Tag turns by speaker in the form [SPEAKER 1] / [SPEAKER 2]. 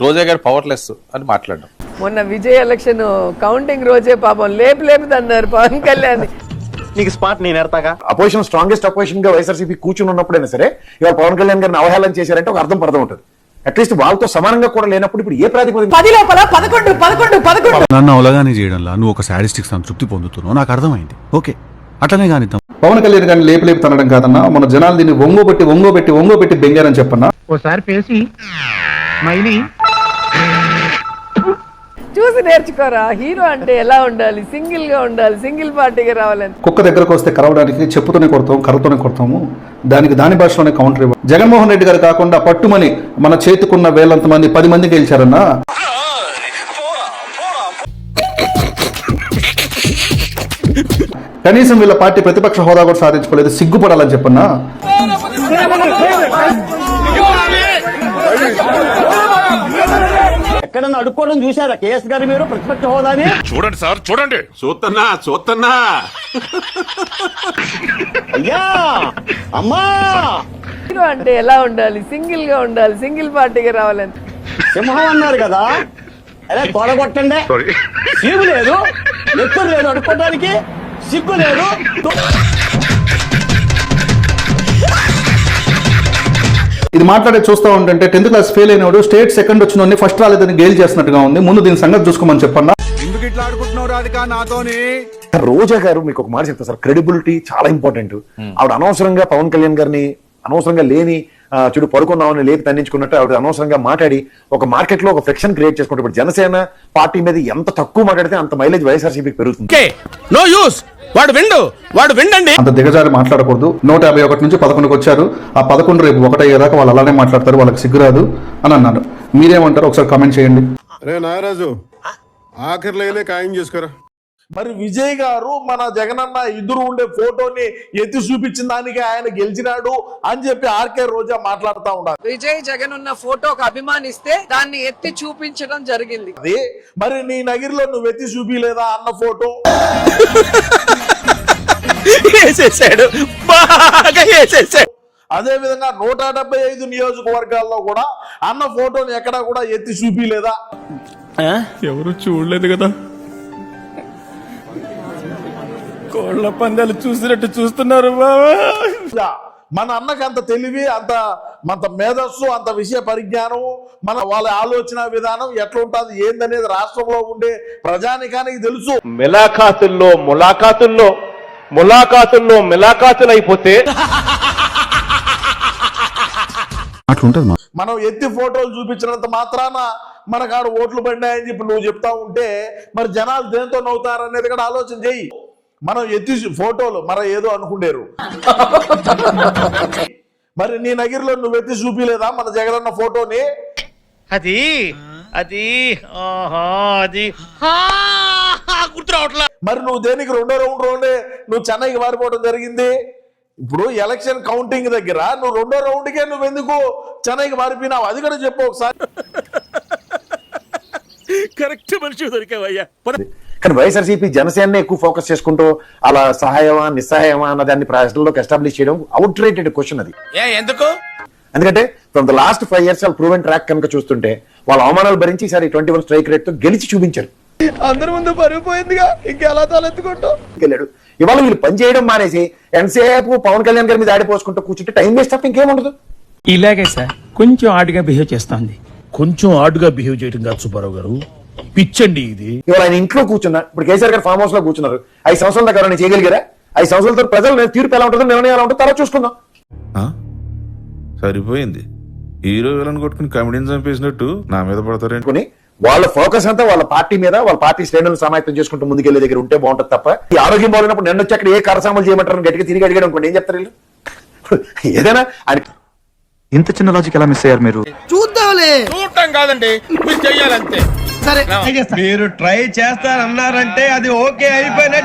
[SPEAKER 1] రోజా గారు పవర్లెస్ అని మాట్లాడడం.
[SPEAKER 2] మొన్న విజయ్ ఎలక్షన్ కౌంటింగ్ రోజే పాపం లేపుదన్నారు పవన్ కళ్యాణ్.
[SPEAKER 3] నీకు స్పాట్ నేను ఎడతాగా.
[SPEAKER 4] అపోజిషన్ స్ట్రాంగెస్ట్ అపోజిషన్ గా వైఎస్ఆర్సీపీ కూర్చుని ఉన్నప్పుడైనా సరే ఇవాళ పవన్ కళ్యాణ్ గారిని అవహేళన చేశారంటే ఒక అర్థం పర్థం ఉంటుంది. అట్లీస్ట్ వాళ్ళతో సమానంగా కూడా లేనప్పుడు ఇప్పుడు ఏ ప్రాతిపదిక
[SPEAKER 2] 10 లోపల 11
[SPEAKER 5] నన్ను అవలగానే చేయడంలా నువ్వు ఒక సాడిస్టిక్ సంతృప్తి పొందుతున్నావు నాకు అర్థమైంది. ఓకే అట్లనే కానిద్దాం.
[SPEAKER 6] పవన్ కళ్యాణ్ గారిని లేపు తనడం కాదన్నా, మన జనాలు దీన్ని ఒంగోబెట్టి బెంగారని చెప్పన్నా.
[SPEAKER 3] ఓసారి పేసి మైని
[SPEAKER 2] చూసి నేర్చుకోరా. హీరో అంటే ఎలా ఉండాలి, సింగిల్ గా ఉండాలి, సింగిల్ పార్టీగా రావాలని.
[SPEAKER 6] కుక్క దగ్గరకు వస్తే కరవడానికి చెప్పుతోనే కొడతాం, కర్రతోనే కొడతాము. దాని భాషలోనే కౌంటర్ ఇవ్వాలి. జగన్మోహన్ రెడ్డి గారు కాకుండా పట్టుమని మన చేతికున్న వేలంత మంది 10 మంది గెలిచారన్నా. కనీసం వీళ్ళ పార్టీ ప్రతిపక్ష హోదా కూడా సాధించుకోలేదు, సిగ్గుపడాలని చెప్పన్నా.
[SPEAKER 3] ఎక్కడన్నా అడుక్కోవడం చూసారా కేఎస్ గారు మీరు ప్రతిపక్ష హోదాని?
[SPEAKER 7] చూడండి సార్ చూడండి. చూస్తున్నా
[SPEAKER 3] అయ్యా అమ్మా.
[SPEAKER 2] హీరో అంటే ఎలా ఉండాలి, సింగిల్ గా ఉండాలి, సింగిల్ పార్టీగా రావాలని.
[SPEAKER 3] సింహం అన్నారు కదా, అరే తోడగొట్టండి. సిగ్గు లేదు, ఎత్తురు లేదు, అడుక్కోవడానికి సిగ్గు లేదు.
[SPEAKER 6] ఇది మాట్లాడే చూస్తా ఉంటే 10th క్లాస్ ఫెయిల్ అయినవాడు స్టేట్ సెకండ్ వచ్చిన ఫస్ట్ రాలేదని గేల్ చేస్తున్నట్టుగా ఉంది. ముందు దీని సంగతి చూసుకోమని చెప్పన్నా.
[SPEAKER 4] రోజా గారు మీకు ఒక మాట చెప్తా సార్, క్రెడిబిలిటీ చాలా ఇంపార్టెంట్. ఆవిడ అనవసరంగా పవన్ కళ్యాణ్ గారిని అనవసరంగా లేని చూడు పడుకున్నామని లేపి తన్నించుకున్నట్టు ఆవిడ అనవసరంగా మాట్లాడి ఒక మార్కెట్ లో ఒక ఫ్రిక్షన్ క్రియేట్ చేసుకుంటే ఇప్పుడు జనసేన పార్టీ మీద ఎంత తక్కువ మాట్లాడితే అంత మైలేజ్ వైఎస్ఆర్సీపీకి పెరుగుతుంది.
[SPEAKER 7] నో యూస్ వాడు విండండి.
[SPEAKER 6] అంత దిగజారి మాట్లాడకూడదు. 151 నుంచి 11కి వచ్చారు. ఆ 11 రేపు 1 అయ్యేదాకా వాళ్ళు అలానే మాట్లాడతారు, వాళ్ళకి సిగ్గురాదు అని అన్నారు. మీరేమంటారు ఒకసారి కామెంట్ చేయండి.
[SPEAKER 8] నాగరాజు ఆఖరిలో ఖాయం చేసుకోరా.
[SPEAKER 9] మరి విజయ్ గారు మన జగనన్న ఎదురు ఉండే ఫోటోని ఎత్తి చూపించిన దానికి ఆయన గెలిచినాడు అని చెప్పి ఆర్కే రోజా మాట్లాడుతూ ఉన్నారు.
[SPEAKER 2] విజయ్ జగన్ ఉన్న ఫోటోకి అభిమానిస్తే దాన్ని ఎత్తి చూపించడం జరిగింది.
[SPEAKER 9] అది మరి నీ నగిరిలో నువ్వు ఎత్తి చూపిలేదా అన్న ఫోటో అదే విధంగా 175 నియోజకవర్గాల్లో కూడా అన్న ఫోటోని ఎక్కడా కూడా ఎత్తి చూపిలేదా?
[SPEAKER 7] ఎవరు చూడలేదు కదా, కోళ్ల పందాలు చూసినట్టు చూస్తున్నారు బాబా.
[SPEAKER 9] మన అన్నకి అంత తెలివి, అంత మేధస్సు, అంత విషయ పరిజ్ఞానం, మన వాళ్ళ ఆలోచన విధానం ఎట్లా ఉంటుంది ఏందనేది రాష్ట్రంలో ఉండే ప్రజానికానికి తెలుసు.
[SPEAKER 3] ములాఖాతుల్లో మిలాఖాతులు అయిపోతే
[SPEAKER 5] అట్లుంటది.
[SPEAKER 9] మనం ఎత్తి ఫోటోలు చూపించినంత మాత్రాన మన కాడ ఓట్లు పడినాయని చెప్పి నువ్వు చెప్తా ఉంటే మరి జనాలు దేంతో నవ్వుతారనేది కూడా ఆలోచన చెయ్యి. మనం ఎత్తి ఫోటోలు మన ఏదో అనుకుంటారు. మరి నీ నగిరిలో నువ్వు ఎత్తి చూపిలేదా మన జగనన్న ఫోటోని?
[SPEAKER 3] అది
[SPEAKER 9] మరి నువ్వు దేనికి 2వ రౌండ్లోనే నువ్వు చెన్నైకి మారిపోవడం జరిగింది. ఇప్పుడు ఎలక్షన్ కౌంటింగ్ దగ్గర నువ్వు 2వ రౌండ్కే నువ్వు ఎందుకు చెన్నైకి మారిపోయినావు అది కూడా చెప్పు ఒకసారి.
[SPEAKER 7] కరెక్ట్ మనిషి దొరికావయ్యా.
[SPEAKER 4] కానీ వైఎస్ఆర్సీపీ జనసేన ఎక్కువ ఫోకస్ చేసుకుంటూ అలా సహాయమా నిస్సహాయమా అన్న దాన్ని ప్రజల్లోకి ఎస్టాబ్లిష్ చేయడం అవుట్ రేటెడ్ క్వశ్చన్ అది.
[SPEAKER 7] ఎందుకు?
[SPEAKER 4] ఎందుకంటే ఫ్రమ్ ద లాస్ట్ 5 years వాళ్ళు ప్రూవెన్ ట్రాక్ కనుక చూస్తుంటే వాళ్ళ అవమానాలు భరించి ఈసారి 21 స్ట్రైక్ రేట్ తో గెలిచి చూపించారు.
[SPEAKER 9] అందరి ముందు పరుగిపోయిందిగా, ఇంకెలా తలెత్తుకుంటూ
[SPEAKER 4] వెళ్ళాడు. ఇవాళ వీళ్ళు పని చేయడం మానేసి ఎంతసేపు పవన్ కళ్యాణ్ గారి మీద ఆడిపోసుకుంటూ కూర్చుంటే టైం వేస్ట్ తప్ప ఇంకేముండదు.
[SPEAKER 10] ఇలాగే సార్ కొంచెం ఆడుగా బిహేవ్ చేస్తుంది.
[SPEAKER 7] కొంచెం ఆడుగా బిహేవ్ చేయడం కాదు సుబ్బారావు గారు, పిచ్చండి ఇది.
[SPEAKER 4] ఇవాళ ఆయన ఇంట్లో కూర్చున్నా, ఇప్పుడు కేసీఆర్ గారు ఫామ్ హౌస్ లో కూర్చున్నారు. 5 సంవత్సరాల దగ్గర నేను చేయగలిగారా? 5 సంవత్సరాలతో ప్రజలు తీర్పు ఎలా ఉంటుందో నిర్ణయం ఎలా ఉంటుందో తర్వాత చూసుకుందాం.
[SPEAKER 8] సరిపోయింది. హీరో విలన్ కొట్టుకుని కమెడీని చంపేసినట్టు నా మీద పడతారేంటి?
[SPEAKER 4] వాళ్ళ ఫోకస్ అంతా వాళ్ళ పార్టీ మీద, వాళ్ళ పార్టీ శ్రేణులను సమాయత్తం చేసుకుంటూ ముందుకెళ్లే దగ్గర ఉంటే బాగుంటుంది తప్ప ఈ ఆరోగ్యం బాగున్నప్పుడు నన్ను వచ్చి అక్కడ ఏ కరసామాలు చేయమంటారు గట్టిగా తిరిగి అడిగాడు అనుకోండి ఏం చెప్తారు వీళ్ళు? ఏదైనా
[SPEAKER 6] ఇంత చిన్న లాజిక్ ఎలా మిస్ అయ్యారు మీరు?
[SPEAKER 7] చూడటం కాదండి, మీరు చెయ్యాలంతే.
[SPEAKER 10] మీరు ట్రై చేస్తారన్నారంటే అది ఓకే అయిపోయిన